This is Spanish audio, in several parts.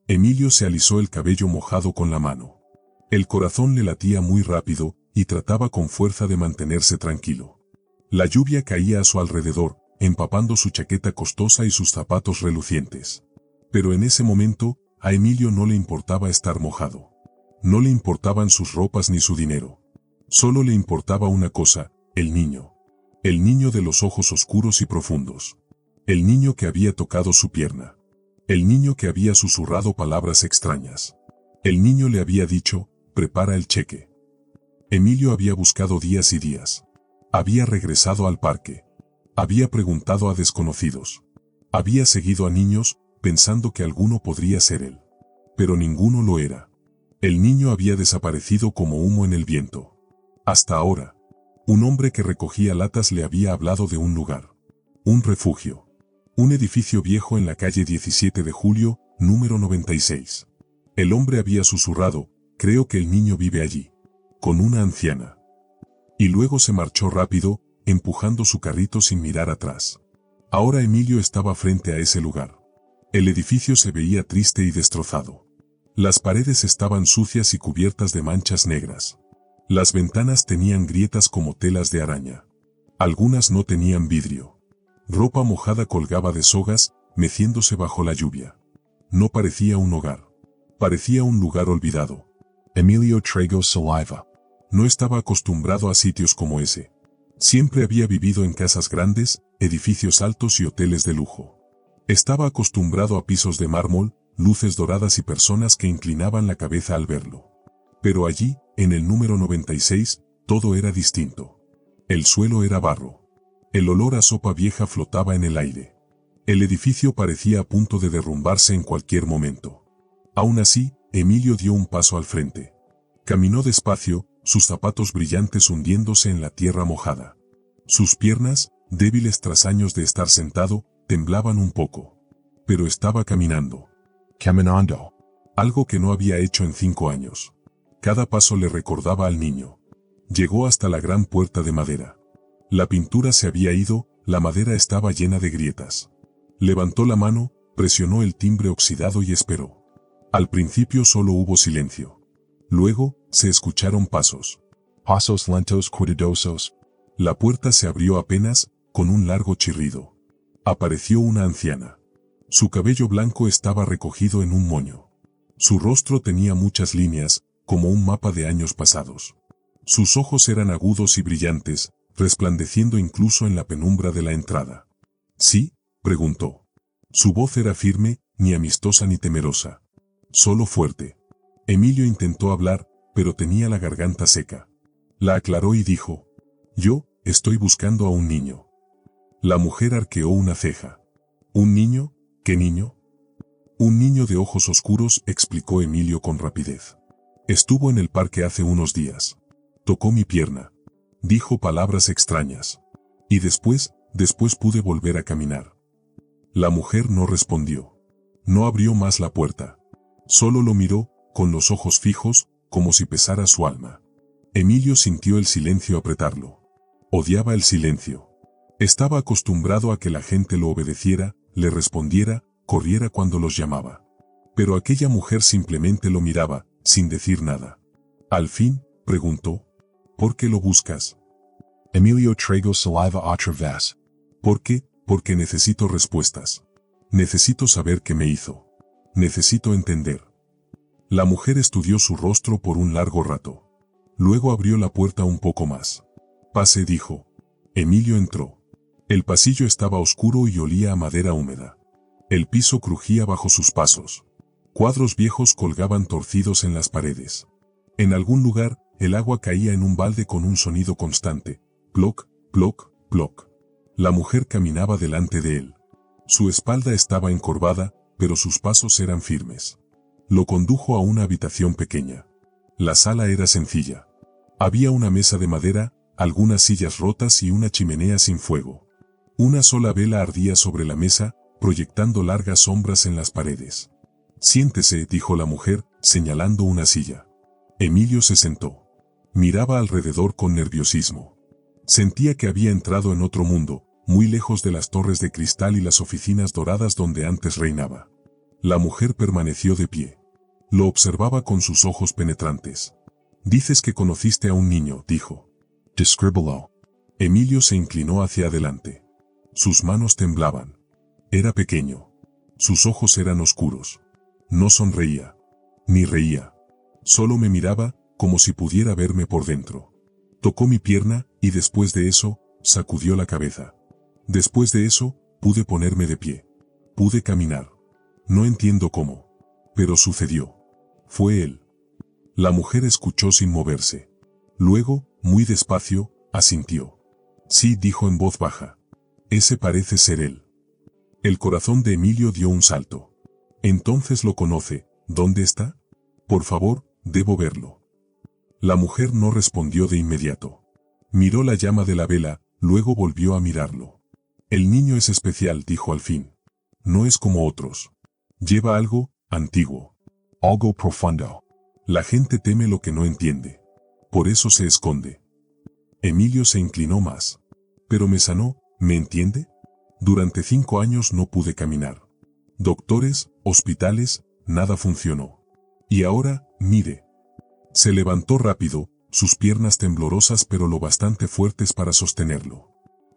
Emilio se alisó el cabello mojado con la mano. El corazón le latía muy rápido y trataba con fuerza de mantenerse tranquilo. La lluvia caía a su alrededor, empapando su chaqueta costosa y sus zapatos relucientes. Pero en ese momento, a Emilio no le importaba estar mojado. No le importaban sus ropas ni su dinero. Solo le importaba una cosa, el niño. El niño de los ojos oscuros y profundos. El niño que había tocado su pierna. El niño que había susurrado palabras extrañas. El niño le había dicho, prepara el cheque. Emilio había buscado días y días. Había regresado al parque. Había preguntado a desconocidos. Había seguido a niños, pensando que alguno podría ser él. Pero ninguno lo era. El niño había desaparecido como humo en el viento. Hasta ahora, un hombre que recogía latas le había hablado de un lugar. Un refugio. Un edificio viejo en la calle 17 de Julio, número 96. El hombre había susurrado, creo que el niño vive allí. Con una anciana. Y luego se marchó rápido, empujando su carrito sin mirar atrás. Ahora Emilio estaba frente a ese lugar. El edificio se veía triste y destrozado. Las paredes estaban sucias y cubiertas de manchas negras. Las ventanas tenían grietas como telas de araña. Algunas no tenían vidrio. Ropa mojada colgaba de sogas, meciéndose bajo la lluvia. No parecía un hogar. Parecía un lugar olvidado. Emilio tragó saliva. No estaba acostumbrado a sitios como ese. Siempre había vivido en casas grandes, edificios altos y hoteles de lujo. Estaba acostumbrado a pisos de mármol, luces doradas y personas que inclinaban la cabeza al verlo. Pero allí, en el número 96, todo era distinto. El suelo era barro. El olor a sopa vieja flotaba en el aire. El edificio parecía a punto de derrumbarse en cualquier momento. Aún así, Emilio dio un paso al frente. Caminó despacio, sus zapatos brillantes hundiéndose en la tierra mojada. Sus piernas, débiles tras años de estar sentado, temblaban un poco. Pero estaba caminando. Caminando. Algo que no había hecho en 5 años. Cada paso le recordaba al niño. Llegó hasta la gran puerta de madera. La pintura se había ido, la madera estaba llena de grietas. Levantó la mano, presionó el timbre oxidado y esperó. Al principio solo hubo silencio. Luego, se escucharon pasos. Pasos lentos cuidadosos. La puerta se abrió apenas, con un largo chirrido. Apareció una anciana. Su cabello blanco estaba recogido en un moño. Su rostro tenía muchas líneas, como un mapa de años pasados. Sus ojos eran agudos y brillantes, resplandeciendo incluso en la penumbra de la entrada. ¿Sí?, preguntó. Su voz era firme, ni amistosa ni temerosa. Solo fuerte. Emilio intentó hablar, pero tenía la garganta seca. La aclaró y dijo, «Yo, estoy buscando a un niño». La mujer arqueó una ceja. «¿Un niño? ¿Qué niño?» «Un niño de ojos oscuros», explicó Emilio con rapidez. «Estuvo en el parque hace unos días. Tocó mi pierna. Dijo palabras extrañas. Y después pude volver a caminar». La mujer no respondió. No abrió más la puerta. Solo lo miró, con los ojos fijos, como si pesara su alma. Emilio sintió el silencio apretarlo. Odiaba el silencio. Estaba acostumbrado a que la gente lo obedeciera, le respondiera, corriera cuando los llamaba. Pero aquella mujer simplemente lo miraba, sin decir nada. Al fin, preguntó, «¿Por qué lo buscas?» Emilio tragó saliva otra vez. «¿Por qué? Porque necesito respuestas. Necesito saber qué me hizo. Necesito entender». La mujer estudió su rostro por un largo rato. Luego abrió la puerta un poco más. «Pase», dijo. Emilio entró. El pasillo estaba oscuro y olía a madera húmeda. El piso crujía bajo sus pasos. Cuadros viejos colgaban torcidos en las paredes. En algún lugar, el agua caía en un balde con un sonido constante. Ploc, ploc, ploc. La mujer caminaba delante de él. Su espalda estaba encorvada, pero sus pasos eran firmes. Lo condujo a una habitación pequeña. La sala era sencilla. Había una mesa de madera, algunas sillas rotas y una chimenea sin fuego. Una sola vela ardía sobre la mesa, proyectando largas sombras en las paredes. «Siéntese», dijo la mujer, señalando una silla. Emilio se sentó. Miraba alrededor con nerviosismo. Sentía que había entrado en otro mundo, muy lejos de las torres de cristal y las oficinas doradas donde antes reinaba. La mujer permaneció de pie. Lo observaba con sus ojos penetrantes. Dices que conociste a un niño, dijo. Descríbelo. Emilio se inclinó hacia adelante. Sus manos temblaban. Era pequeño. Sus ojos eran oscuros. No sonreía. Ni reía. Solo me miraba, como si pudiera verme por dentro. Tocó mi pierna, y después de eso, sacudió la cabeza. Después de eso, pude ponerme de pie. Pude caminar. No entiendo cómo. Pero sucedió. Fue él. La mujer escuchó sin moverse. Luego, muy despacio, asintió. Sí, dijo en voz baja. Ese parece ser él. El corazón de Emilio dio un salto. Entonces lo conoce. ¿Dónde está? Por favor, debo verlo. La mujer no respondió de inmediato. Miró la llama de la vela, luego volvió a mirarlo. El niño es especial, dijo al fin. No es como otros. Lleva algo antiguo. Algo profundo. La gente teme lo que no entiende. Por eso se esconde. Emilio se inclinó más. Pero me sanó, ¿me entiende? Durante 5 años no pude caminar. Doctores, hospitales, nada funcionó. Y ahora, mire. Se levantó rápido, sus piernas temblorosas pero lo bastante fuertes para sostenerlo.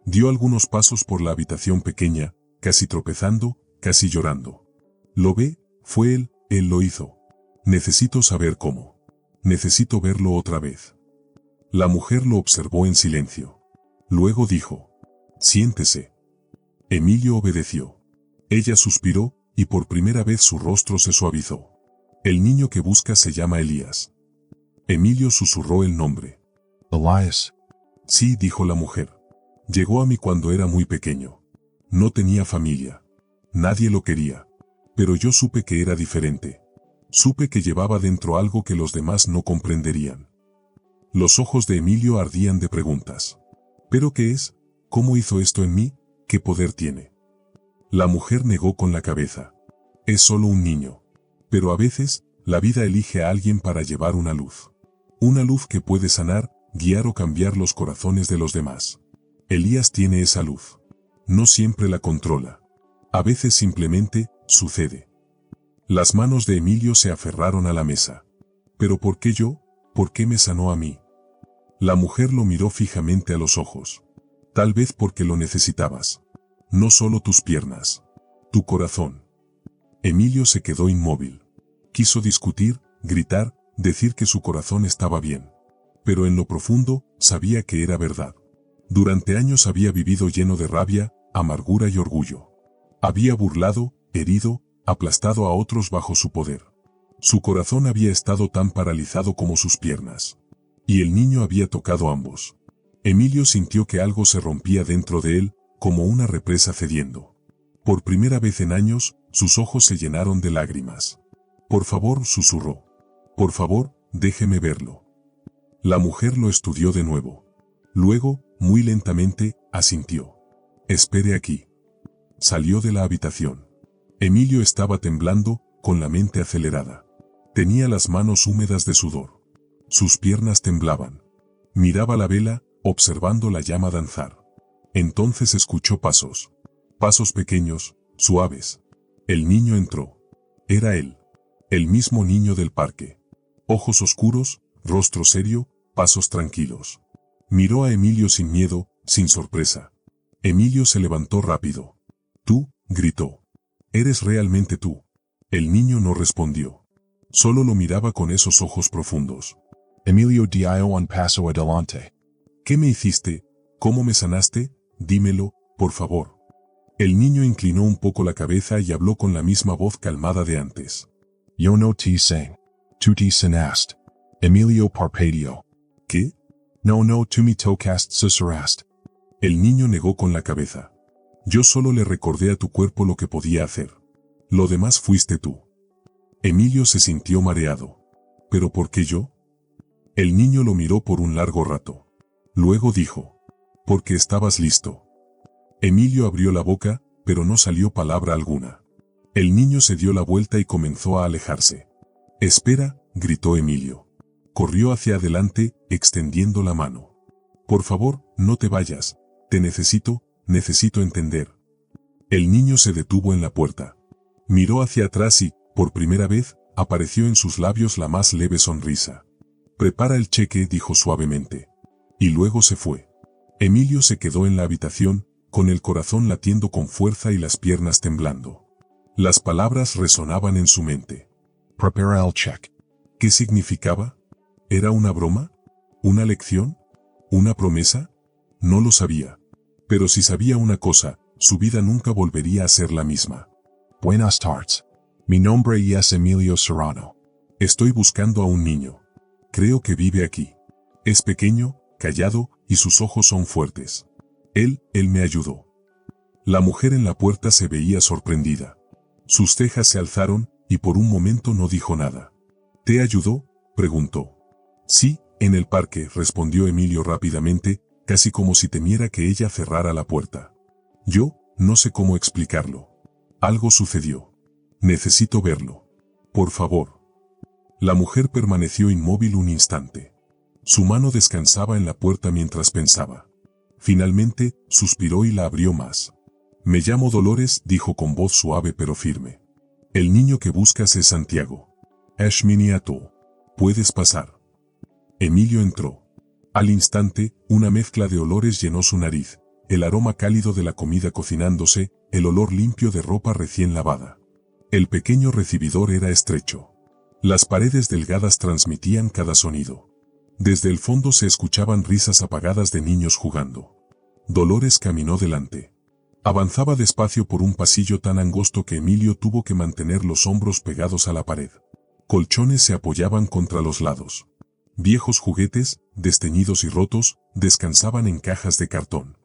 Dio algunos pasos por la habitación pequeña, casi tropezando, casi llorando. ¿Lo ve? Fue él lo hizo. Necesito saber cómo. Necesito verlo otra vez. La mujer lo observó en silencio. Luego dijo, siéntese. Emilio obedeció. Ella suspiró, y por primera vez su rostro se suavizó. El niño que busca se llama Elías. Emilio susurró el nombre. Elias. Sí, dijo la mujer. Llegó a mí cuando era muy pequeño. No tenía familia. Nadie lo quería. Pero yo supe que era diferente. Supe que llevaba dentro algo que los demás no comprenderían. Los ojos de Emilio ardían de preguntas. ¿Pero qué es? ¿Cómo hizo esto en mí? ¿Qué poder tiene? La mujer negó con la cabeza. Es solo un niño. Pero a veces, la vida elige a alguien para llevar una luz. Una luz que puede sanar, guiar o cambiar los corazones de los demás. Elías tiene esa luz. No siempre la controla. A veces simplemente, sucede. Las manos de Emilio se aferraron a la mesa. ¿Pero por qué yo? ¿Por qué me sanó a mí? La mujer lo miró fijamente a los ojos. Tal vez porque lo necesitabas. No solo tus piernas. Tu corazón. Emilio se quedó inmóvil. Quiso discutir, gritar, decir que su corazón estaba bien. Pero en lo profundo, sabía que era verdad. Durante años había vivido lleno de rabia, amargura y orgullo. Había burlado, herido, aplastado a otros bajo su poder. Su corazón había estado tan paralizado como sus piernas. Y el niño había tocado ambos. Emilio sintió que algo se rompía dentro de él, como una represa cediendo. Por primera vez en años, sus ojos se llenaron de lágrimas. Por favor, susurró. Por favor, déjeme verlo. La mujer lo estudió de nuevo. Luego, muy lentamente, asintió. Espere aquí. Salió de la habitación. Emilio estaba temblando, con la mente acelerada. Tenía las manos húmedas de sudor. Sus piernas temblaban. Miraba la vela, observando la llama danzar. Entonces escuchó pasos. Pasos pequeños, suaves. El niño entró. Era él. El mismo niño del parque. Ojos oscuros, rostro serio, pasos tranquilos. Miró a Emilio sin miedo, sin sorpresa. Emilio se levantó rápido. «Tú», gritó. «¿Eres realmente tú?» El niño no respondió. Solo lo miraba con esos ojos profundos. Emilio dio un paso adelante. «¿Qué me hiciste? ¿Cómo me sanaste? Dímelo, por favor». El niño inclinó un poco la cabeza y habló con la misma voz calmada de antes. Yo no te sé. Tú te sanaste. Emilio parpadeó. ¿Qué? No, tú me tocaste, susurraste. El niño negó con la cabeza. Yo solo le recordé a tu cuerpo lo que podía hacer. Lo demás fuiste tú. Emilio se sintió mareado. ¿Pero por qué yo? El niño lo miró por un largo rato. Luego dijo, porque estabas listo. Emilio abrió la boca, pero no salió palabra alguna. El niño se dio la vuelta y comenzó a alejarse. «Espera», gritó Emilio. Corrió hacia adelante, extendiendo la mano. «Por favor, no te vayas. Te necesito entender». El niño se detuvo en la puerta. Miró hacia atrás y, por primera vez, apareció en sus labios la más leve sonrisa. «Prepara el cheque», dijo suavemente. Y luego se fue. Emilio se quedó en la habitación, con el corazón latiendo con fuerza y las piernas temblando. Las palabras resonaban en su mente. Prepara el cheque. ¿Qué significaba? ¿Era una broma? ¿Una lección? ¿Una promesa? No lo sabía. Pero si sabía una cosa, su vida nunca volvería a ser la misma. Buenas tardes. Mi nombre es Emilio Serrano. Estoy buscando a un niño. Creo que vive aquí. Es pequeño, callado, y sus ojos son fuertes. Él me ayudó. La mujer en la puerta se veía sorprendida. Sus cejas se alzaron, y por un momento no dijo nada. ¿Te ayudó?, preguntó. Sí, en el parque, respondió Emilio rápidamente, casi como si temiera que ella cerrara la puerta. Yo, no sé cómo explicarlo. Algo sucedió. Necesito verlo. Por favor. La mujer permaneció inmóvil un instante. Su mano descansaba en la puerta mientras pensaba. Finalmente, suspiró y la abrió más. Me llamo Dolores, dijo con voz suave pero firme. El niño que buscas es Santiago. Es mi nieto. Puedes pasar. Emilio entró. Al instante, una mezcla de olores llenó su nariz, el aroma cálido de la comida cocinándose, el olor limpio de ropa recién lavada. El pequeño recibidor era estrecho. Las paredes delgadas transmitían cada sonido. Desde el fondo se escuchaban risas apagadas de niños jugando. Dolores caminó delante. Avanzaba despacio por un pasillo tan angosto que Emilio tuvo que mantener los hombros pegados a la pared. Colchones se apoyaban contra los lados. Viejos juguetes, desteñidos y rotos, descansaban en cajas de cartón.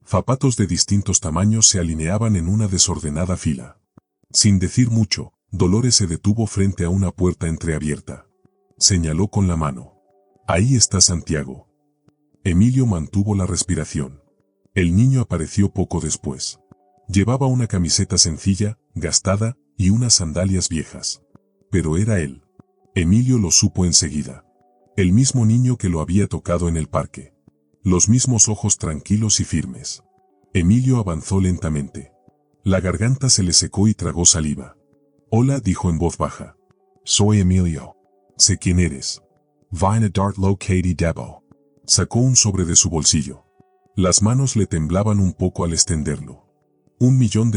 Zapatos de distintos tamaños se alineaban en una desordenada fila. Sin decir mucho, Dolores se detuvo frente a una puerta entreabierta. Señaló con la mano. Ahí está Santiago. Emilio mantuvo la respiración. El niño apareció poco después. Llevaba una camiseta sencilla, gastada, y unas sandalias viejas. Pero era él. Emilio lo supo enseguida. El mismo niño que lo había tocado en el parque. Los mismos ojos tranquilos y firmes. Emilio avanzó lentamente. La garganta se le secó y tragó saliva. Hola, dijo en voz baja. Soy Emilio. Sé quién eres. Vine a dart lo Katie Debo. Sacó un sobre de su bolsillo. Las manos le temblaban un poco al extenderlo. $1 millón,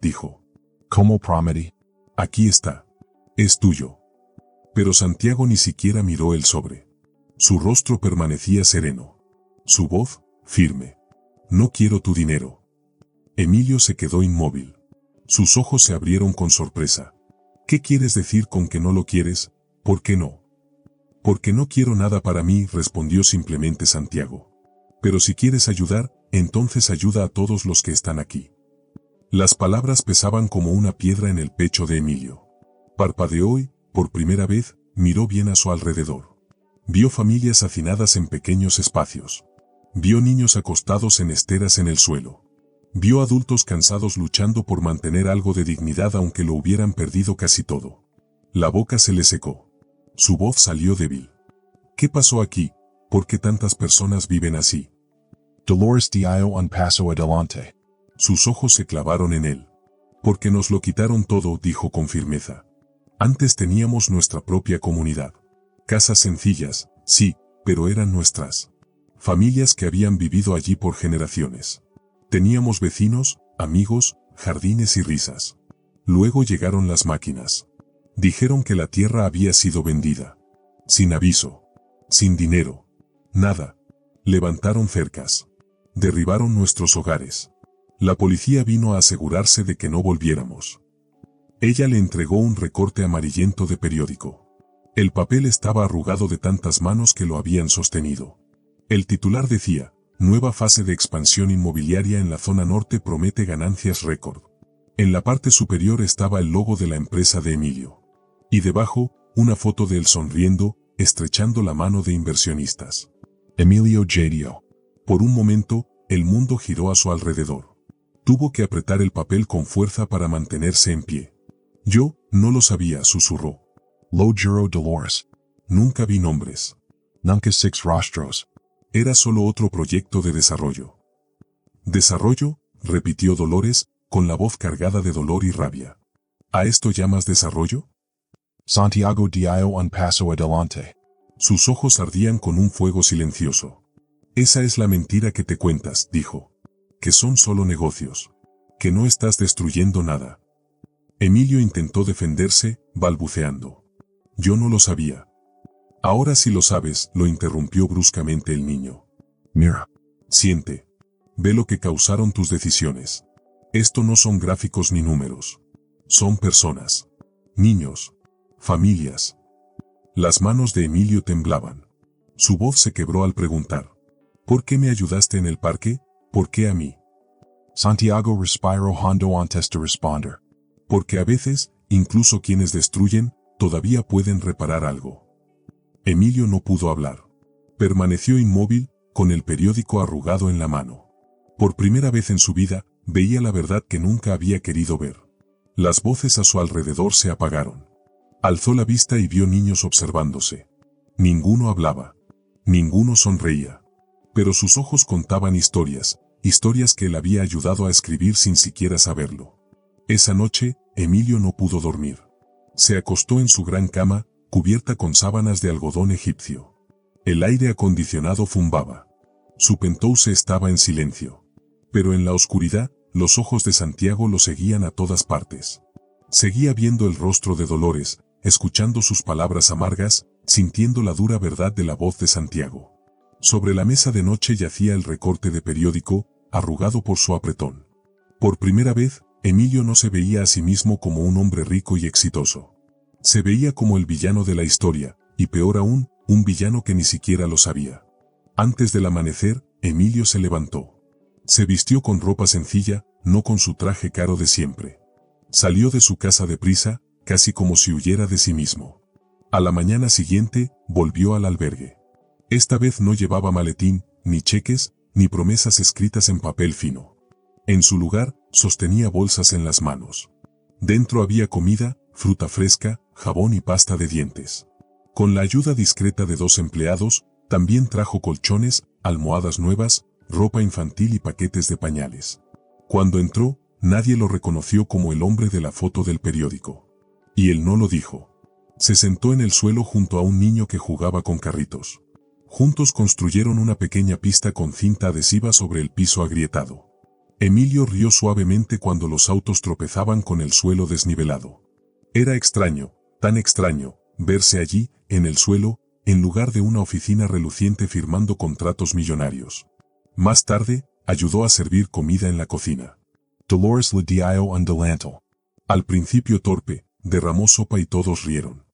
dijo. Como prometí. Aquí está. Es tuyo. Pero Santiago ni siquiera miró el sobre. Su rostro permanecía sereno. Su voz, firme. No quiero tu dinero. Emilio se quedó inmóvil. Sus ojos se abrieron con sorpresa. ¿Qué quieres decir con que no lo quieres? ¿Por qué no? Porque no quiero nada para mí, respondió simplemente Santiago. Pero si quieres ayudar, entonces ayuda a todos los que están aquí. Las palabras pesaban como una piedra en el pecho de Emilio. Parpadeó y, por primera vez, miró bien a su alrededor. Vio familias hacinadas en pequeños espacios. Vio niños acostados en esteras en el suelo. Vio adultos cansados luchando por mantener algo de dignidad aunque lo hubieran perdido casi todo. La boca se le secó. Su voz salió débil. ¿Qué pasó aquí? ¿Por qué tantas personas viven así? Dolores dio un paso adelante. Sus ojos se clavaron en él. Porque nos lo quitaron todo, dijo con firmeza. Antes teníamos nuestra propia comunidad. Casas sencillas, sí, pero eran nuestras. Familias que habían vivido allí por generaciones. Teníamos vecinos, amigos, jardines y risas. Luego llegaron las máquinas. Dijeron que la tierra había sido vendida. Sin aviso. Sin dinero. Nada. Levantaron cercas. Derribaron nuestros hogares. La policía vino a asegurarse de que no volviéramos. Ella le entregó un recorte amarillento de periódico. El papel estaba arrugado de tantas manos que lo habían sostenido. El titular decía: nueva fase de expansión inmobiliaria en la zona norte promete ganancias récord. En la parte superior estaba el logo de la empresa de Emilio. Y debajo, una foto de él sonriendo, estrechando la mano de inversionistas. Emilio Jadio. Por un momento, el mundo giró a su alrededor. Tuvo que apretar el papel con fuerza para mantenerse en pie. Yo, no lo sabía, susurró. Lo juro, Dolores. Nunca vi nombres. Nunca six rostros. Era solo otro proyecto de desarrollo. ¿Desarrollo?, repitió Dolores, con la voz cargada de dolor y rabia. ¿A esto llamas desarrollo? Santiago dio un paso adelante. Sus ojos ardían con un fuego silencioso. Esa es la mentira que te cuentas, dijo. Que son solo negocios. Que no estás destruyendo nada. Emilio intentó defenderse, balbuceando. Yo no lo sabía. Ahora sí lo sabes, lo interrumpió bruscamente el niño. Mira. Siente. Ve lo que causaron tus decisiones. Esto no son gráficos ni números. Son personas. Niños. Familias. Las manos de Emilio temblaban. Su voz se quebró al preguntar. ¿Por qué me ayudaste en el parque? ¿Por qué a mí? Santiago respiró hondo antes de responder. Porque a veces, incluso quienes destruyen, todavía pueden reparar algo. Emilio no pudo hablar. Permaneció inmóvil, con el periódico arrugado en la mano. Por primera vez en su vida, veía la verdad que nunca había querido ver. Las voces a su alrededor se apagaron. Alzó la vista y vio niños observándose. Ninguno hablaba. Ninguno sonreía. Pero sus ojos contaban historias, historias que él había ayudado a escribir sin siquiera saberlo. Esa noche, Emilio no pudo dormir. Se acostó en su gran cama, cubierta con sábanas de algodón egipcio. El aire acondicionado zumbaba. Su penthouse estaba en silencio. Pero en la oscuridad, los ojos de Santiago lo seguían a todas partes. Seguía viendo el rostro de Dolores, escuchando sus palabras amargas, sintiendo la dura verdad de la voz de Santiago. Sobre la mesa de noche yacía el recorte de periódico, arrugado por su apretón. Por primera vez, Emilio no se veía a sí mismo como un hombre rico y exitoso. Se veía como el villano de la historia, y peor aún, un villano que ni siquiera lo sabía. Antes del amanecer, Emilio se levantó. Se vistió con ropa sencilla, no con su traje caro de siempre. Salió de su casa deprisa, casi como si huyera de sí mismo. A la mañana siguiente, volvió al albergue. Esta vez no llevaba maletín, ni cheques, ni promesas escritas en papel fino. En su lugar, sostenía bolsas en las manos. Dentro había comida, fruta fresca, jabón y pasta de dientes. Con la ayuda discreta de 2 empleados, también trajo colchones, almohadas nuevas, ropa infantil y paquetes de pañales. Cuando entró, nadie lo reconoció como el hombre de la foto del periódico. Y él no lo dijo. Se sentó en el suelo junto a un niño que jugaba con carritos. Juntos construyeron una pequeña pista con cinta adhesiva sobre el piso agrietado. Emilio rió suavemente cuando los autos tropezaban con el suelo desnivelado. Era extraño, tan extraño, verse allí, en el suelo, en lugar de una oficina reluciente firmando contratos millonarios. Más tarde, ayudó a servir comida en la cocina. Dolores le dio un delantal. Al principio torpe, derramó sopa y todos rieron.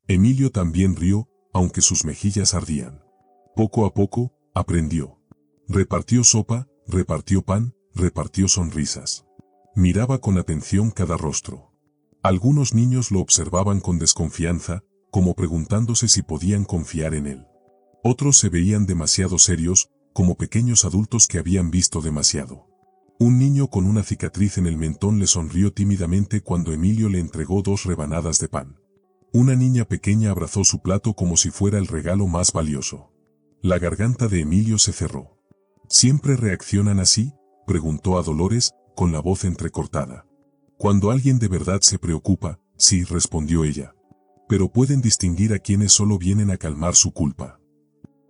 Emilio también rió, aunque sus mejillas ardían. Poco a poco, aprendió. Repartió sopa, repartió pan, repartió sonrisas. Miraba con atención cada rostro. Algunos niños lo observaban con desconfianza, como preguntándose si podían confiar en él. Otros se veían demasiado serios, como pequeños adultos que habían visto demasiado. Un niño con una cicatriz en el mentón le sonrió tímidamente cuando Emilio le entregó 2 rebanadas de pan. Una niña pequeña abrazó su plato como si fuera el regalo más valioso. La garganta de Emilio se cerró. ¿Siempre reaccionan así?, preguntó a Dolores, con la voz entrecortada. Cuando alguien de verdad se preocupa, sí, respondió ella. Pero pueden distinguir a quienes solo vienen a calmar su culpa.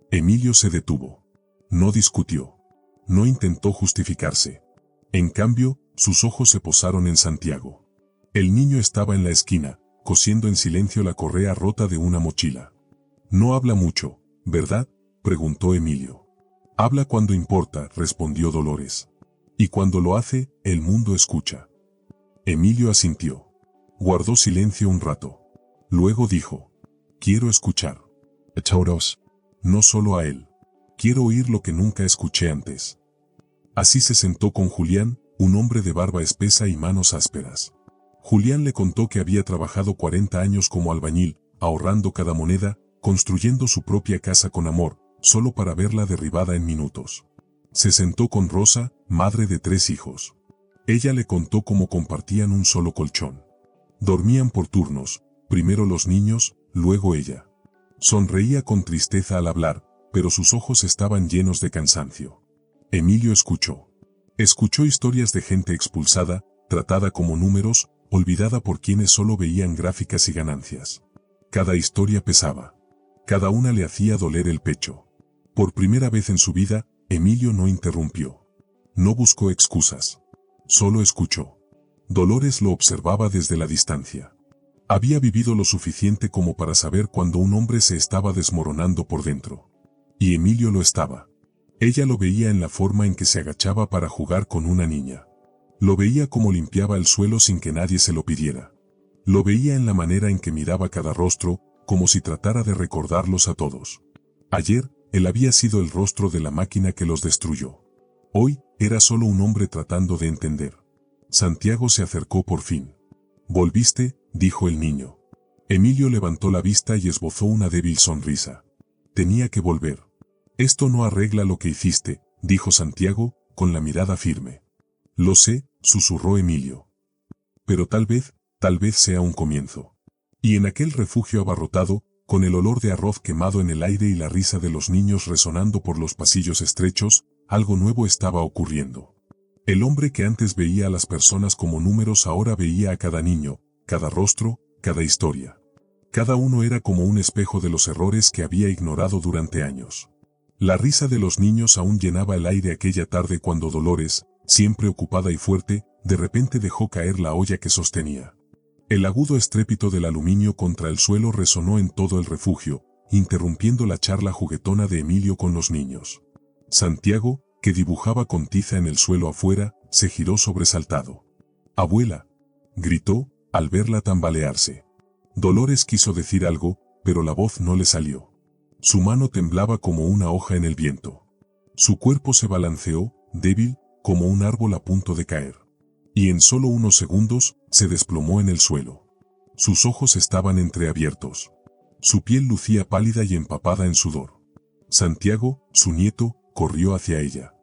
Emilio se detuvo. No discutió. No intentó justificarse. En cambio, sus ojos se posaron en Santiago. El niño estaba en la esquina, cosiendo en silencio la correa rota de una mochila. No habla mucho, ¿verdad?, preguntó Emilio. Habla cuando importa, respondió Dolores. Y cuando lo hace, el mundo escucha. Emilio asintió. Guardó silencio un rato. Luego dijo: quiero escuchar. A todos. No solo a él. Quiero oír lo que nunca escuché antes. Así se sentó con Julián, un hombre de barba espesa y manos ásperas. Julián le contó que había trabajado 40 años como albañil, ahorrando cada moneda, construyendo su propia casa con amor, solo para verla derribada en minutos. Se sentó con Rosa, madre de 3 hijos. Ella le contó cómo compartían un solo colchón. Dormían por turnos, primero los niños, luego ella. Sonreía con tristeza al hablar, pero sus ojos estaban llenos de cansancio. Emilio escuchó. Escuchó historias de gente expulsada, tratada como números, olvidada por quienes solo veían gráficas y ganancias. Cada historia pesaba. Cada una le hacía doler el pecho. Por primera vez en su vida, Emilio no interrumpió. No buscó excusas. Solo escuchó. Dolores lo observaba desde la distancia. Había vivido lo suficiente como para saber cuando un hombre se estaba desmoronando por dentro. Y Emilio lo estaba. Ella lo veía en la forma en que se agachaba para jugar con una niña. Lo veía como limpiaba el suelo sin que nadie se lo pidiera. Lo veía en la manera en que miraba cada rostro, como si tratara de recordarlos a todos. Ayer, él había sido el rostro de la máquina que los destruyó. Hoy, era solo un hombre tratando de entender. Santiago se acercó por fin. «¿Volviste?», dijo el niño. Emilio levantó la vista y esbozó una débil sonrisa. «Tenía que volver». «Esto no arregla lo que hiciste», dijo Santiago, con la mirada firme. «Lo sé», susurró Emilio. «Pero tal vez sea un comienzo». Y en aquel refugio abarrotado, con el olor de arroz quemado en el aire y la risa de los niños resonando por los pasillos estrechos, algo nuevo estaba ocurriendo. El hombre que antes veía a las personas como números ahora veía a cada niño, cada rostro, cada historia. Cada uno era como un espejo de los errores que había ignorado durante años. La risa de los niños aún llenaba el aire aquella tarde cuando Dolores, siempre ocupada y fuerte, de repente dejó caer la olla que sostenía. El agudo estrépito del aluminio contra el suelo resonó en todo el refugio, interrumpiendo la charla juguetona de Emilio con los niños. Santiago, que dibujaba con tiza en el suelo afuera, se giró sobresaltado. «Abuela», gritó, al verla tambalearse. Dolores quiso decir algo, pero la voz no le salió. Su mano temblaba como una hoja en el viento. Su cuerpo se balanceó, débil, como un árbol a punto de caer. Y en solo unos segundos, se desplomó en el suelo. Sus ojos estaban entreabiertos. Su piel lucía pálida y empapada en sudor. Santiago, su nieto, corrió hacia ella.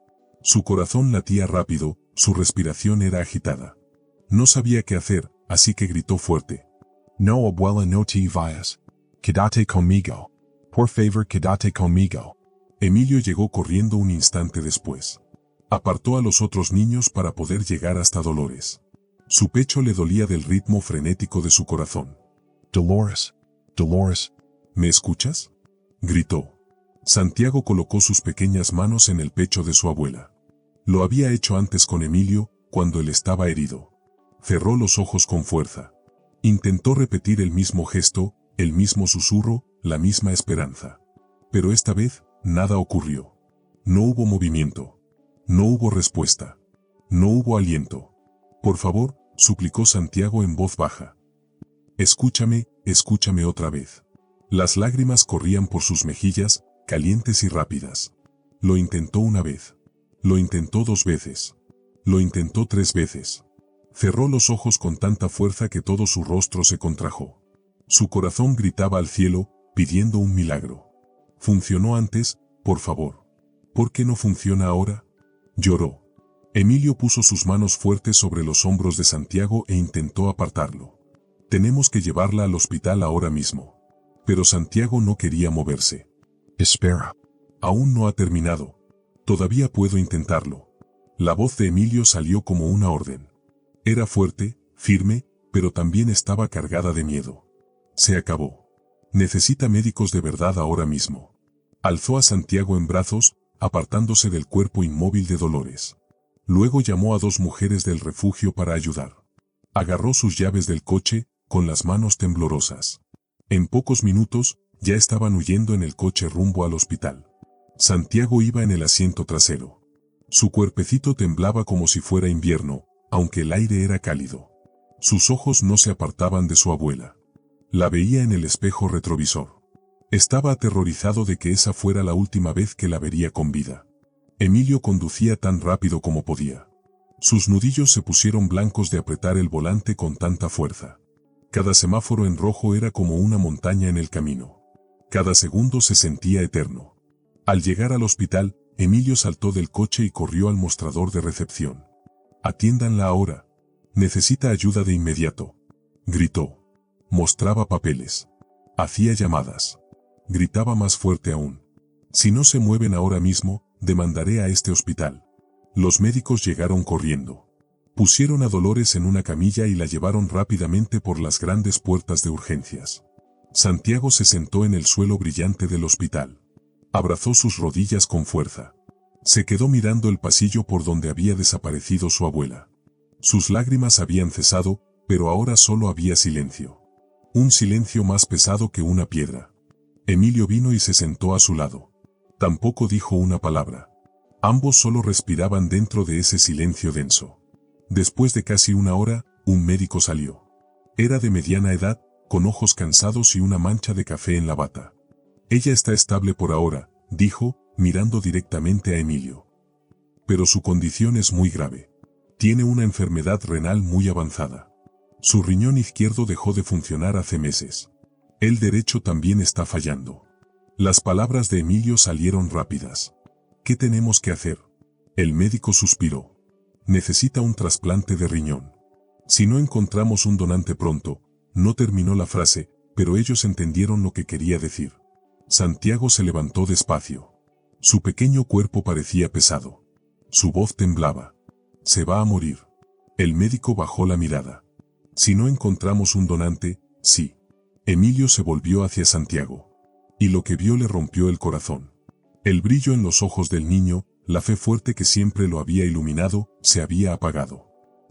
Su corazón latía rápido, su respiración era agitada. No sabía qué hacer, así que gritó fuerte. «No, abuela, no te vayas. Quédate conmigo. Por favor, quédate conmigo». Emilio llegó corriendo un instante después. Apartó a los otros niños para poder llegar hasta Dolores. Su pecho le dolía del ritmo frenético de su corazón. «Dolores, Dolores». «¿Me escuchas?», gritó. Santiago colocó sus pequeñas manos en el pecho de su abuela. Lo había hecho antes con Emilio, cuando él estaba herido. Cerró los ojos con fuerza. Intentó repetir el mismo gesto, el mismo susurro, la misma esperanza. Pero esta vez, nada ocurrió. No hubo movimiento. No hubo respuesta. No hubo aliento. «Por favor», suplicó Santiago en voz baja. «Escúchame, escúchame otra vez». Las lágrimas corrían por sus mejillas, calientes y rápidas. Lo intentó una vez. Lo intentó 2 veces. Lo intentó 3 veces. Cerró los ojos con tanta fuerza que todo su rostro se contrajo. Su corazón gritaba al cielo, pidiendo un milagro. «Funcionó antes, por favor. ¿Por qué no funciona ahora?», lloró. Emilio puso sus manos fuertes sobre los hombros de Santiago e intentó apartarlo. «Tenemos que llevarla al hospital ahora mismo». Pero Santiago no quería moverse. «Espera». «Aún no ha terminado. Todavía puedo intentarlo». La voz de Emilio salió como una orden. Era fuerte, firme, pero también estaba cargada de miedo. «Se acabó. Necesita médicos de verdad ahora mismo». Alzó a Santiago en brazos, apartándose del cuerpo inmóvil de Dolores. Luego llamó a 2 mujeres del refugio para ayudar. Agarró sus llaves del coche, con las manos temblorosas. En pocos minutos, ya estaban huyendo en el coche rumbo al hospital. Santiago iba en el asiento trasero. Su cuerpecito temblaba como si fuera invierno, aunque el aire era cálido. Sus ojos no se apartaban de su abuela. La veía en el espejo retrovisor. Estaba aterrorizado de que esa fuera la última vez que la vería con vida. Emilio conducía tan rápido como podía. Sus nudillos se pusieron blancos de apretar el volante con tanta fuerza. Cada semáforo en rojo era como una montaña en el camino. Cada segundo se sentía eterno. Al llegar al hospital, Emilio saltó del coche y corrió al mostrador de recepción. «Atiéndanla ahora. Necesita ayuda de inmediato», gritó. Mostraba papeles. Hacía llamadas. Gritaba más fuerte aún. «Si no se mueven ahora mismo, demandaré a este hospital». Los médicos llegaron corriendo. Pusieron a Dolores en una camilla y la llevaron rápidamente por las grandes puertas de urgencias. Santiago se sentó en el suelo brillante del hospital. Abrazó sus rodillas con fuerza. Se quedó mirando el pasillo por donde había desaparecido su abuela. Sus lágrimas habían cesado, pero ahora solo había silencio. Un silencio más pesado que una piedra. Emilio vino y se sentó a su lado. Tampoco dijo una palabra. Ambos solo respiraban dentro de ese silencio denso. Después de casi una hora, un médico salió. Era de mediana edad, con ojos cansados y una mancha de café en la bata. Ella está estable por ahora, dijo, mirando directamente a Emilio. Pero su condición es muy grave. Tiene una enfermedad renal muy avanzada. Su riñón izquierdo dejó de funcionar hace meses. El derecho también está fallando. Las palabras de Emilio salieron rápidas. ¿Qué tenemos que hacer? El médico suspiró. Necesita un trasplante de riñón. Si no encontramos un donante pronto, no terminó la frase, pero ellos entendieron lo que quería decir. Santiago se levantó despacio. Su pequeño cuerpo parecía pesado. Su voz temblaba. Se va a morir. El médico bajó la mirada. Si no encontramos un donante, sí. Emilio se volvió hacia Santiago. Y lo que vio le rompió el corazón. El brillo en los ojos del niño, la fe fuerte que siempre lo había iluminado, se había apagado.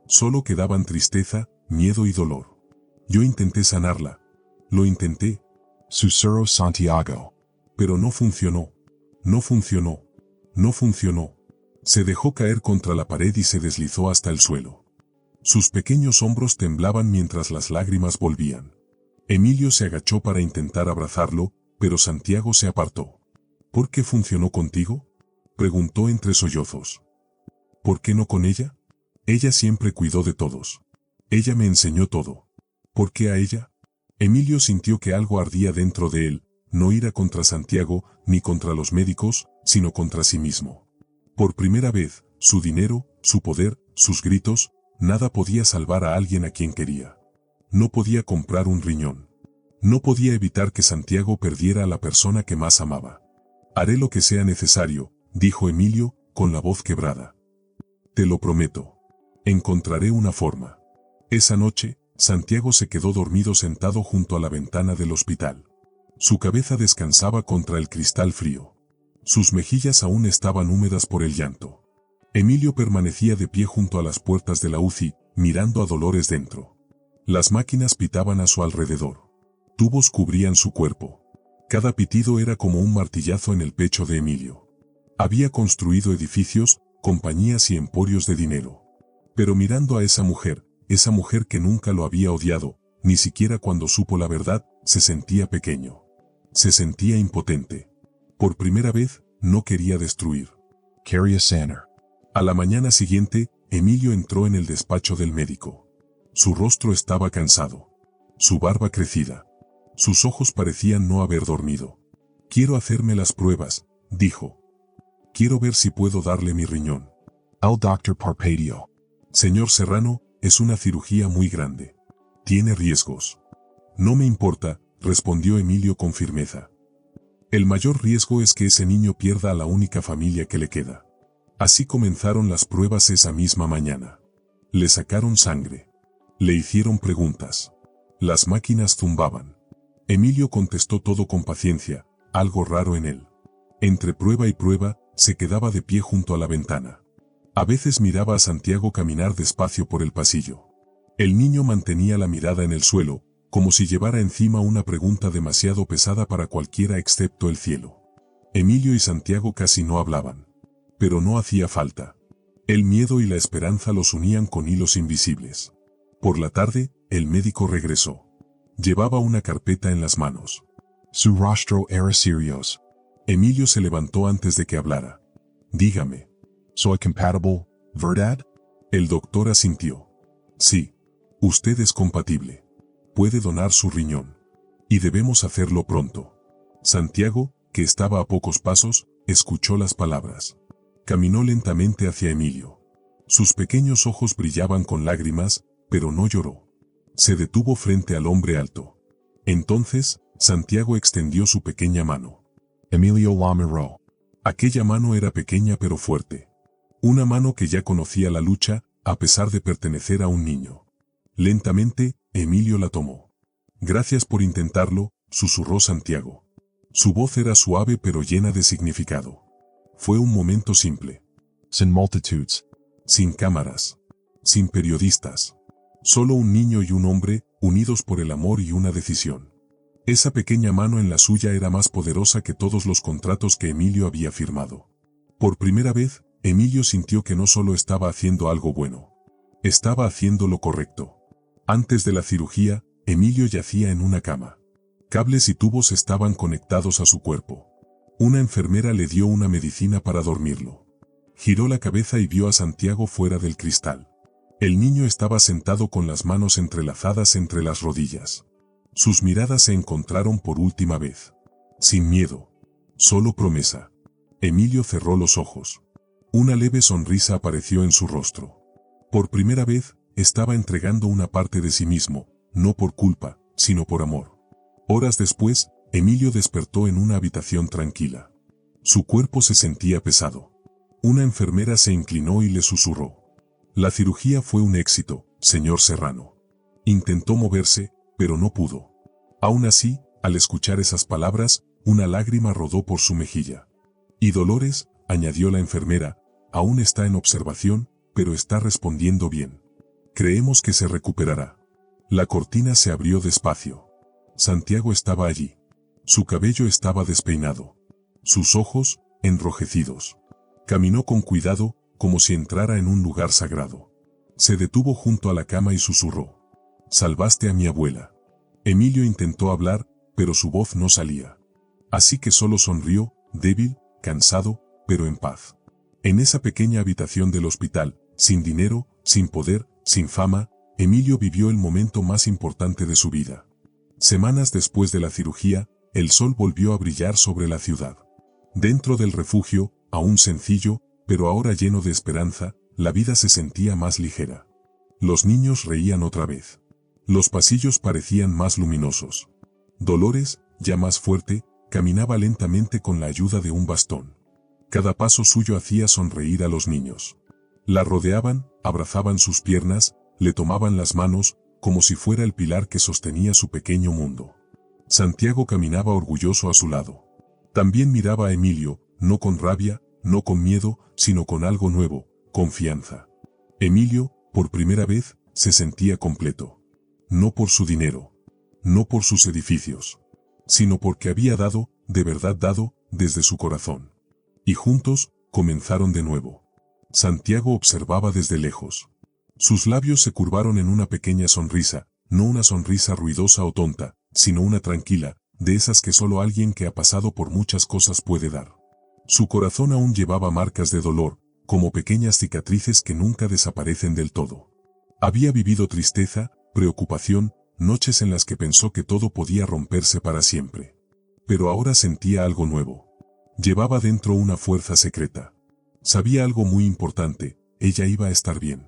Solo quedaban tristeza, miedo y dolor. Yo intenté sanarla. Lo intenté. Susurró Santiago. Pero no funcionó. No funcionó. No funcionó. Se dejó caer contra la pared y se deslizó hasta el suelo. Sus pequeños hombros temblaban mientras las lágrimas volvían. Emilio se agachó para intentar abrazarlo, pero Santiago se apartó. ¿Por qué funcionó contigo?, preguntó entre sollozos. ¿Por qué no con ella? Ella siempre cuidó de todos. Ella me enseñó todo. ¿Por qué a ella? Emilio sintió que algo ardía dentro de él, no ira contra Santiago, ni contra los médicos, sino contra sí mismo. Por primera vez, su dinero, su poder, sus gritos, nada podía salvar a alguien a quien quería. No podía comprar un riñón. No podía evitar que Santiago perdiera a la persona que más amaba. Haré lo que sea necesario, dijo Emilio, con la voz quebrada. Te lo prometo. Encontraré una forma. Esa noche, Santiago se quedó dormido sentado junto a la ventana del hospital. Su cabeza descansaba contra el cristal frío. Sus mejillas aún estaban húmedas por el llanto. Emilio permanecía de pie junto a las puertas de la UCI, mirando a Dolores dentro. Las máquinas pitaban a su alrededor. Tubos cubrían su cuerpo. Cada pitido era como un martillazo en el pecho de Emilio. Había construido edificios, compañías y emporios de dinero. Pero mirando a esa mujer que nunca lo había odiado, ni siquiera cuando supo la verdad, se sentía pequeño. Se sentía impotente. Por primera vez, no quería destruir. Quería sanar. A la mañana siguiente, Emilio entró en el despacho del médico. Su rostro estaba cansado. Su barba crecida. Sus ojos parecían no haber dormido. Quiero hacerme las pruebas, dijo. Quiero ver si puedo darle mi riñón. El doctor parpadeó. Señor Serrano, es una cirugía muy grande. Tiene riesgos. No me importa, respondió Emilio con firmeza. El mayor riesgo es que ese niño pierda a la única familia que le queda. Así comenzaron las pruebas esa misma mañana. Le sacaron sangre. Le hicieron preguntas. Las máquinas zumbaban. Emilio contestó todo con paciencia, algo raro en él. Entre prueba y prueba, se quedaba de pie junto a la ventana. A veces miraba a Santiago caminar despacio por el pasillo. El niño mantenía la mirada en el suelo, como si llevara encima una pregunta demasiado pesada para cualquiera excepto el cielo. Emilio y Santiago casi no hablaban. Pero no hacía falta. El miedo y la esperanza los unían con hilos invisibles. Por la tarde, el médico regresó. Llevaba una carpeta en las manos. Su rostro era serio. Emilio se levantó antes de que hablara. Dígame. ¿Soy compatible, verdad? El doctor asintió. Sí. Usted es compatible. Puede donar su riñón. Y debemos hacerlo pronto. Santiago, que estaba a pocos pasos, escuchó las palabras. Caminó lentamente hacia Emilio. Sus pequeños ojos brillaban con lágrimas, pero no lloró. Se detuvo frente al hombre alto. Entonces, Santiago extendió su pequeña mano. Emilio la miró. Aquella mano era pequeña pero fuerte. Una mano que ya conocía la lucha, a pesar de pertenecer a un niño. Lentamente, Emilio la tomó. Gracias por intentarlo, susurró Santiago. Su voz era suave pero llena de significado. Fue un momento simple. Sin multitudes. Sin cámaras. Sin periodistas. Solo un niño y un hombre, unidos por el amor y una decisión. Esa pequeña mano en la suya era más poderosa que todos los contratos que Emilio había firmado. Por primera vez, Emilio sintió que no solo estaba haciendo algo bueno. Estaba haciendo lo correcto. Antes de la cirugía, Emilio yacía en una cama. Cables y tubos estaban conectados a su cuerpo. Una enfermera le dio una medicina para dormirlo. Giró la cabeza y vio a Santiago fuera del cristal. El niño estaba sentado con las manos entrelazadas entre las rodillas. Sus miradas se encontraron por última vez. Sin miedo. Solo promesa. Emilio cerró los ojos. Una leve sonrisa apareció en su rostro. Por primera vez, estaba entregando una parte de sí mismo, no por culpa, sino por amor. Horas después, Emilio despertó en una habitación tranquila. Su cuerpo se sentía pesado. Una enfermera se inclinó y le susurró. La cirugía fue un éxito, señor Serrano. Intentó moverse, pero no pudo. Aún así, al escuchar esas palabras, una lágrima rodó por su mejilla. Y Dolores, añadió la enfermera, aún está en observación, pero está respondiendo bien. Creemos que se recuperará. La cortina se abrió despacio. Santiago estaba allí. Su cabello estaba despeinado. Sus ojos, enrojecidos. Caminó con cuidado, como si entrara en un lugar sagrado. Se detuvo junto a la cama y susurró. Salvaste a mi abuela. Emilio intentó hablar, pero su voz no salía. Así que solo sonrió, débil, cansado, pero en paz. En esa pequeña habitación del hospital, sin dinero, sin poder, sin fama, Emilio vivió el momento más importante de su vida. Semanas después de la cirugía, el sol volvió a brillar sobre la ciudad. Dentro del refugio, aún sencillo, pero ahora lleno de esperanza, la vida se sentía más ligera. Los niños reían otra vez. Los pasillos parecían más luminosos. Dolores, ya más fuerte, caminaba lentamente con la ayuda de un bastón. Cada paso suyo hacía sonreír a los niños. La rodeaban, abrazaban sus piernas, le tomaban las manos, como si fuera el pilar que sostenía su pequeño mundo. Santiago caminaba orgulloso a su lado. También miraba a Emilio, no con rabia, no con miedo, sino con algo nuevo, confianza. Emilio, por primera vez, se sentía completo. No por su dinero, no por sus edificios, sino porque había dado, de verdad dado, desde su corazón. Y juntos, comenzaron de nuevo. Santiago observaba desde lejos. Sus labios se curvaron en una pequeña sonrisa, no una sonrisa ruidosa o tonta, sino una tranquila, de esas que solo alguien que ha pasado por muchas cosas puede dar. Su corazón aún llevaba marcas de dolor, como pequeñas cicatrices que nunca desaparecen del todo. Había vivido tristeza, preocupación, noches en las que pensó que todo podía romperse para siempre. Pero ahora sentía algo nuevo. Llevaba dentro una fuerza secreta. Sabía algo muy importante, ella iba a estar bien.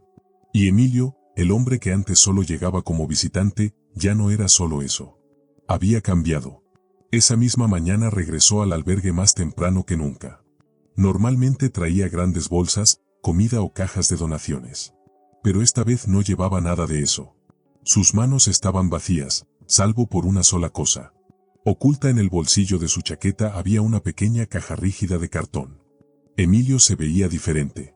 Y Emilio, el hombre que antes solo llegaba como visitante, ya no era solo eso. Había cambiado. Esa misma mañana regresó al albergue más temprano que nunca. Normalmente traía grandes bolsas, comida o cajas de donaciones. Pero esta vez no llevaba nada de eso. Sus manos estaban vacías, salvo por una sola cosa. Oculta en el bolsillo de su chaqueta había una pequeña caja rígida de cartón. Emilio se veía diferente.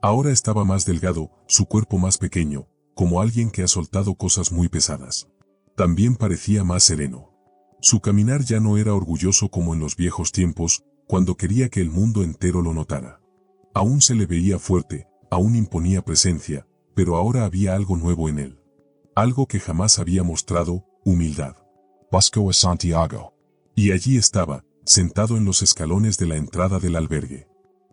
Ahora estaba más delgado, su cuerpo más pequeño, como alguien que ha soltado cosas muy pesadas. También parecía más sereno. Su caminar ya no era orgulloso como en los viejos tiempos, cuando quería que el mundo entero lo notara. Aún se le veía fuerte, aún imponía presencia, pero ahora había algo nuevo en él. Algo que jamás había mostrado, humildad. Busco a Santiago. Y allí estaba, sentado en los escalones de la entrada del albergue.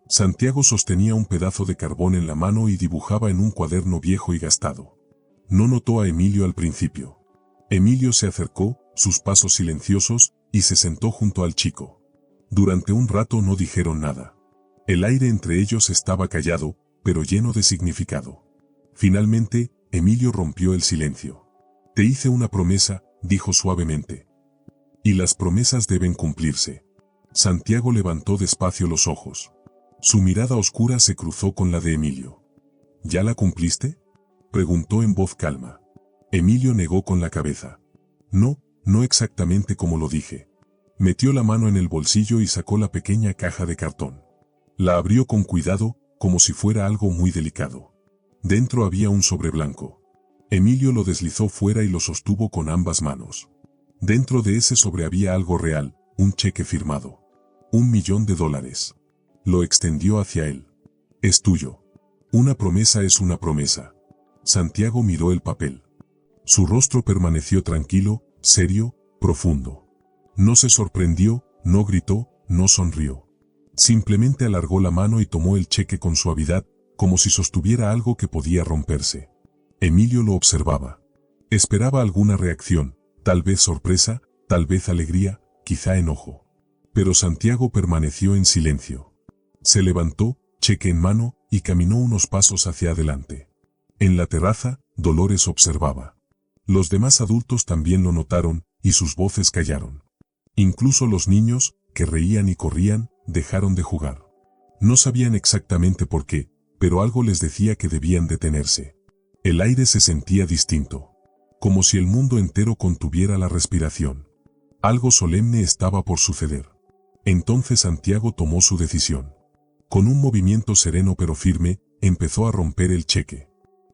Santiago sostenía un pedazo de carbón en la mano y dibujaba en un cuaderno viejo y gastado. No notó a Emilio al principio. Emilio se acercó, sus pasos silenciosos, y se sentó junto al chico. Durante un rato no dijeron nada. El aire entre ellos estaba callado, pero lleno de significado. Finalmente, Emilio rompió el silencio. Te hice una promesa, dijo suavemente. Y las promesas deben cumplirse. Santiago levantó despacio los ojos. Su mirada oscura se cruzó con la de Emilio. ¿Ya la cumpliste?, preguntó en voz calma. Emilio negó con la cabeza. No, no exactamente como lo dije. Metió la mano en el bolsillo y sacó la pequeña caja de cartón. La abrió con cuidado, como si fuera algo muy delicado. Dentro había un sobre blanco. Emilio lo deslizó fuera y lo sostuvo con ambas manos. Dentro de ese sobre había algo real, un cheque firmado. $1.000.000. Lo extendió hacia él. Es tuyo. Una promesa es una promesa. Santiago miró el papel. Su rostro permaneció tranquilo, serio, profundo. No se sorprendió, no gritó, no sonrió. Simplemente alargó la mano y tomó el cheque con suavidad, como si sostuviera algo que podía romperse. Emilio lo observaba. Esperaba alguna reacción, tal vez sorpresa, tal vez alegría, quizá enojo. Pero Santiago permaneció en silencio. Se levantó, cheque en mano, y caminó unos pasos hacia adelante. En la terraza, Dolores observaba. Los demás adultos también lo notaron, y sus voces callaron. Incluso los niños, que reían y corrían, dejaron de jugar. No sabían exactamente por qué, pero algo les decía que debían detenerse. El aire se sentía distinto. Como si el mundo entero contuviera la respiración. Algo solemne estaba por suceder. Entonces Santiago tomó su decisión. Con un movimiento sereno pero firme, empezó a romper el cheque.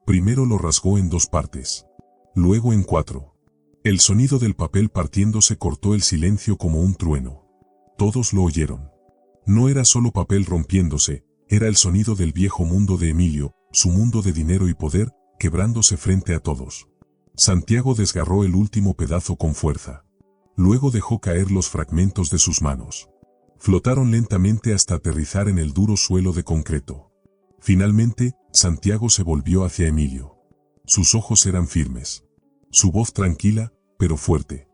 Primero lo rasgó en 2 partes. Luego en 4. El sonido del papel partiéndose cortó el silencio como un trueno. Todos lo oyeron. No era solo papel rompiéndose, era el sonido del viejo mundo de Emilio, su mundo de dinero y poder, quebrándose frente a todos. Santiago desgarró el último pedazo con fuerza. Luego dejó caer los fragmentos de sus manos. Flotaron lentamente hasta aterrizar en el duro suelo de concreto. Finalmente, Santiago se volvió hacia Emilio. Sus ojos eran firmes. Su voz tranquila, pero fuerte.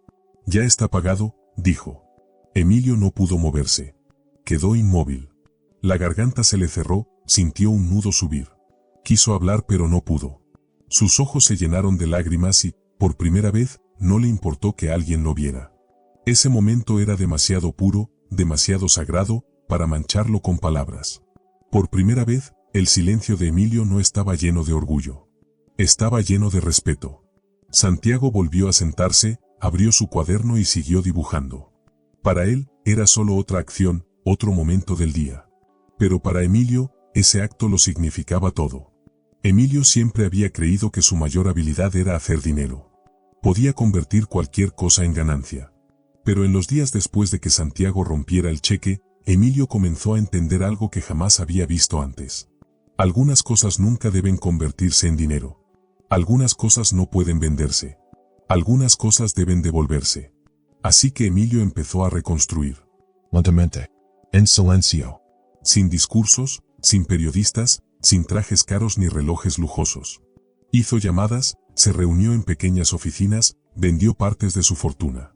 «Ya está pagado», dijo. Emilio no pudo moverse. Quedó inmóvil. La garganta se le cerró, sintió un nudo subir. Quiso hablar pero no pudo. Sus ojos se llenaron de lágrimas y, por primera vez, no le importó que alguien lo viera. Ese momento era demasiado puro, demasiado sagrado, para mancharlo con palabras. Por primera vez, el silencio de Emilio no estaba lleno de orgullo. Estaba lleno de respeto. Santiago volvió a sentarse, abrió su cuaderno y siguió dibujando. Para él, era solo otra acción, otro momento del día. Pero para Emilio, ese acto lo significaba todo. Emilio siempre había creído que su mayor habilidad era hacer dinero. Podía convertir cualquier cosa en ganancia. Pero en los días después de que Santiago rompiera el cheque, Emilio comenzó a entender algo que jamás había visto antes. Algunas cosas nunca deben convertirse en dinero. Algunas cosas no pueden venderse. Algunas cosas deben devolverse. Así que Emilio empezó a reconstruir. Lentamente. En silencio. Sin discursos, sin periodistas, sin trajes caros ni relojes lujosos. Hizo llamadas, se reunió en pequeñas oficinas, vendió partes de su fortuna.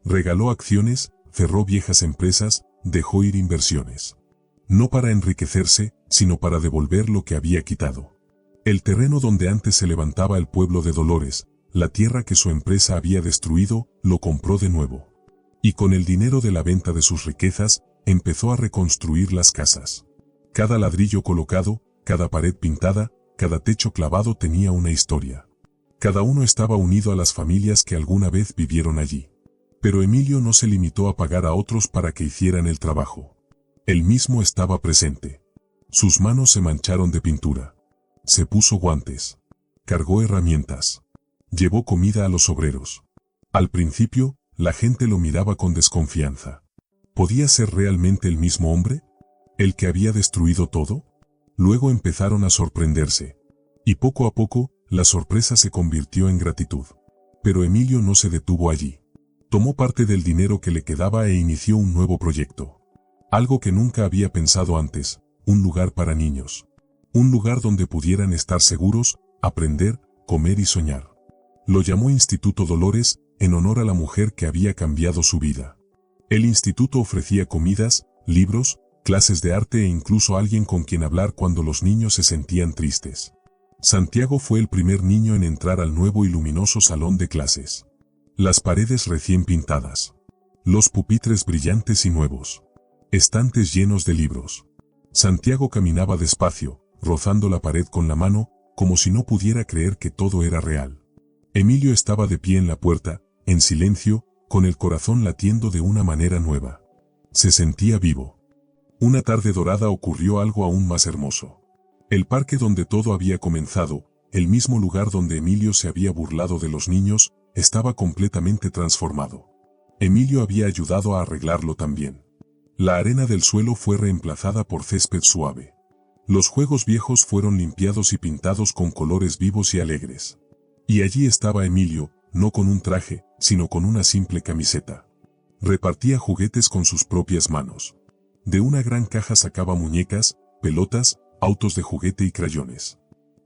Regaló acciones, cerró viejas empresas, dejó ir inversiones. No para enriquecerse, sino para devolver lo que había quitado. El terreno donde antes se levantaba el pueblo de Dolores, la tierra que su empresa había destruido, lo compró de nuevo. Y con el dinero de la venta de sus riquezas, empezó a reconstruir las casas. Cada ladrillo colocado, cada pared pintada, cada techo clavado tenía una historia. Cada uno estaba unido a las familias que alguna vez vivieron allí. Pero Emilio no se limitó a pagar a otros para que hicieran el trabajo. Él mismo estaba presente. Sus manos se mancharon de pintura. Se puso guantes. Cargó herramientas. Llevó comida a los obreros. Al principio, la gente lo miraba con desconfianza. ¿Podía ser realmente el mismo hombre? ¿El que había destruido todo? Luego empezaron a sorprenderse. Y poco a poco, la sorpresa se convirtió en gratitud. Pero Emilio no se detuvo allí. Tomó parte del dinero que le quedaba e inició un nuevo proyecto. Algo que nunca había pensado antes, un lugar para niños. Un lugar donde pudieran estar seguros, aprender, comer y soñar. Lo llamó Instituto Dolores, en honor a la mujer que había cambiado su vida. El instituto ofrecía comidas, libros, clases de arte e incluso alguien con quien hablar cuando los niños se sentían tristes. Santiago fue el primer niño en entrar al nuevo y luminoso salón de clases. Las paredes recién pintadas. Los pupitres brillantes y nuevos. Estantes llenos de libros. Santiago caminaba despacio, rozando la pared con la mano, como si no pudiera creer que todo era real. Emilio estaba de pie en la puerta, en silencio, con el corazón latiendo de una manera nueva. Se sentía vivo. Una tarde dorada ocurrió algo aún más hermoso. El parque donde todo había comenzado, el mismo lugar donde Emilio se había burlado de los niños, estaba completamente transformado. Emilio había ayudado a arreglarlo también. La arena del suelo fue reemplazada por césped suave. Los juegos viejos fueron limpiados y pintados con colores vivos y alegres. Y allí estaba Emilio, no con un traje, sino con una simple camiseta. Repartía juguetes con sus propias manos. De una gran caja sacaba muñecas, pelotas, autos de juguete y crayones.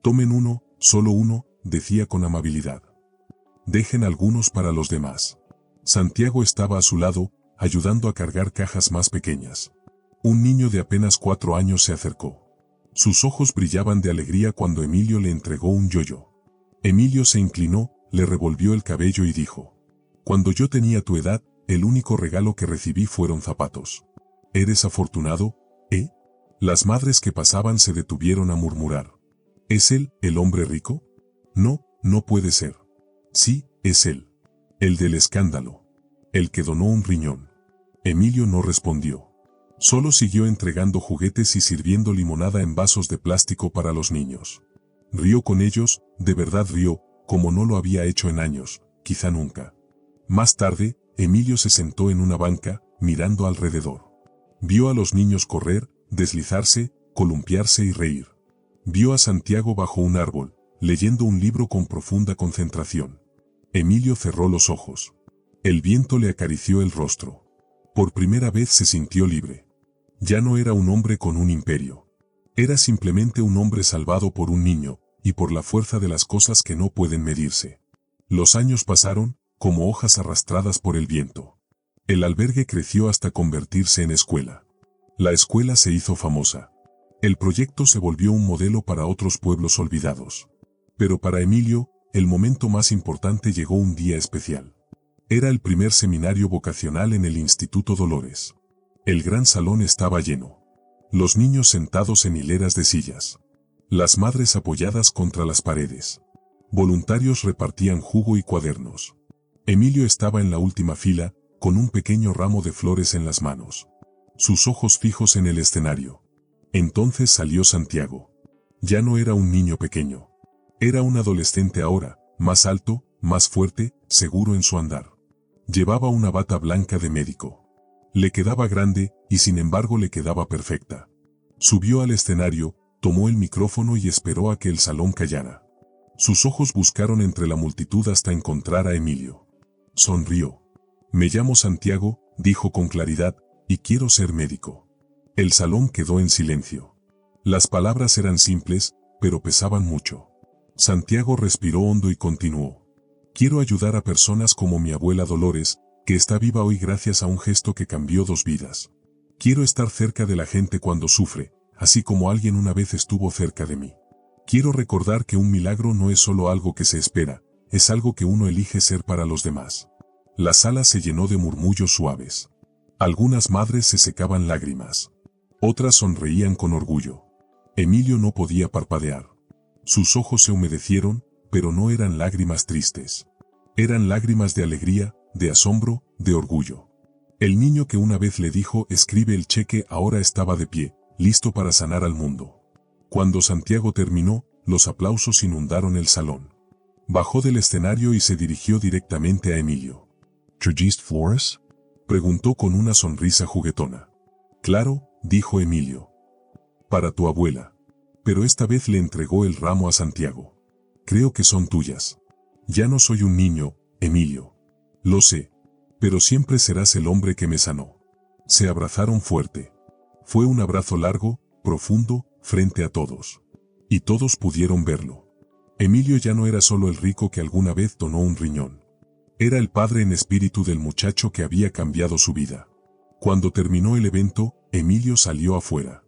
Tomen uno, solo uno, decía con amabilidad. Dejen algunos para los demás. Santiago estaba a su lado, ayudando a cargar cajas más pequeñas. Un niño de apenas 4 años se acercó. Sus ojos brillaban de alegría cuando Emilio le entregó un yoyo. Emilio se inclinó, le revolvió el cabello y dijo: «Cuando yo tenía tu edad, el único regalo que recibí fueron zapatos. ¿Eres afortunado, eh?» Las madres que pasaban se detuvieron a murmurar. ¿Es él, el hombre rico? No, no puede ser. Sí, es él. El del escándalo. El que donó un riñón. Emilio no respondió. Solo siguió entregando juguetes y sirviendo limonada en vasos de plástico para los niños. Rió con ellos, de verdad rió, como no lo había hecho en años, quizá nunca. Más tarde, Emilio se sentó en una banca, mirando alrededor. Vio a los niños correr, deslizarse, columpiarse y reír. Vio a Santiago bajo un árbol, leyendo un libro con profunda concentración. Emilio cerró los ojos. El viento le acarició el rostro. Por primera vez se sintió libre. Ya no era un hombre con un imperio. Era simplemente un hombre salvado por un niño, y por la fuerza de las cosas que no pueden medirse. Los años pasaron, como hojas arrastradas por el viento. El albergue creció hasta convertirse en escuela. La escuela se hizo famosa. El proyecto se volvió un modelo para otros pueblos olvidados. Pero para Emilio, el momento más importante llegó un día especial. Era el primer seminario vocacional en el Instituto Dolores. El gran salón estaba lleno. Los niños sentados en hileras de sillas. Las madres apoyadas contra las paredes. Voluntarios repartían jugo y cuadernos. Emilio estaba en la última fila, con un pequeño ramo de flores en las manos. Sus ojos fijos en el escenario. Entonces salió Santiago. Ya no era un niño pequeño. Era un adolescente ahora, más alto, más fuerte, seguro en su andar. Llevaba una bata blanca de médico. Le quedaba grande, y sin embargo le quedaba perfecta. Subió al escenario, tomó el micrófono y esperó a que el salón callara. Sus ojos buscaron entre la multitud hasta encontrar a Emilio. Sonrió. «Me llamo Santiago», dijo con claridad, «y quiero ser médico». El salón quedó en silencio. Las palabras eran simples, pero pesaban mucho. Santiago respiró hondo y continuó. «Quiero ayudar a personas como mi abuela Dolores, que está viva hoy gracias a un gesto que cambió 2 vidas. Quiero estar cerca de la gente cuando sufre, así como alguien una vez estuvo cerca de mí. Quiero recordar que un milagro no es solo algo que se espera, es algo que uno elige ser para los demás». La sala se llenó de murmullos suaves. Algunas madres se secaban lágrimas. Otras sonreían con orgullo. Emilio no podía parpadear. Sus ojos se humedecieron, pero no eran lágrimas tristes. Eran lágrimas de alegría, de asombro, de orgullo. El niño que una vez le dijo «escribe el cheque» ahora estaba de pie, listo para sanar al mundo. Cuando Santiago terminó, los aplausos inundaron el salón. Bajó del escenario y se dirigió directamente a Emilio. ¿Trajiste flores?, preguntó con una sonrisa juguetona. «Claro», dijo Emilio. «Para tu abuela». Pero esta vez le entregó el ramo a Santiago. «Creo que son tuyas. Ya no soy un niño, Emilio. Lo sé. Pero siempre serás el hombre que me sanó». Se abrazaron fuerte. Fue un abrazo largo, profundo, frente a todos. Y todos pudieron verlo. Emilio ya no era solo el rico que alguna vez donó un riñón. Era el padre en espíritu del muchacho que había cambiado su vida. Cuando terminó el evento, Emilio salió afuera.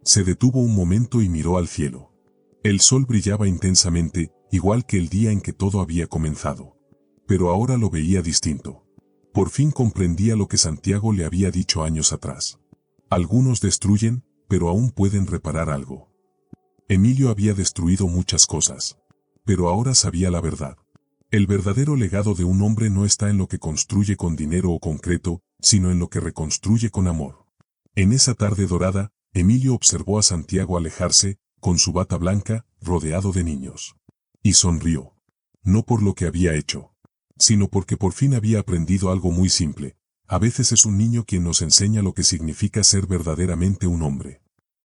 Se detuvo un momento y miró al cielo. El sol brillaba intensamente, igual que el día en que todo había comenzado. Pero ahora lo veía distinto. Por fin comprendía lo que Santiago le había dicho años atrás. Algunos destruyen, pero aún pueden reparar algo. Emilio había destruido muchas cosas. Pero ahora sabía la verdad. El verdadero legado de un hombre no está en lo que construye con dinero o concreto, sino en lo que reconstruye con amor. En esa tarde dorada, Emilio observó a Santiago alejarse, con su bata blanca, rodeado de niños. Y sonrió. No por lo que había hecho, sino porque por fin había aprendido algo muy simple. A veces es un niño quien nos enseña lo que significa ser verdaderamente un hombre.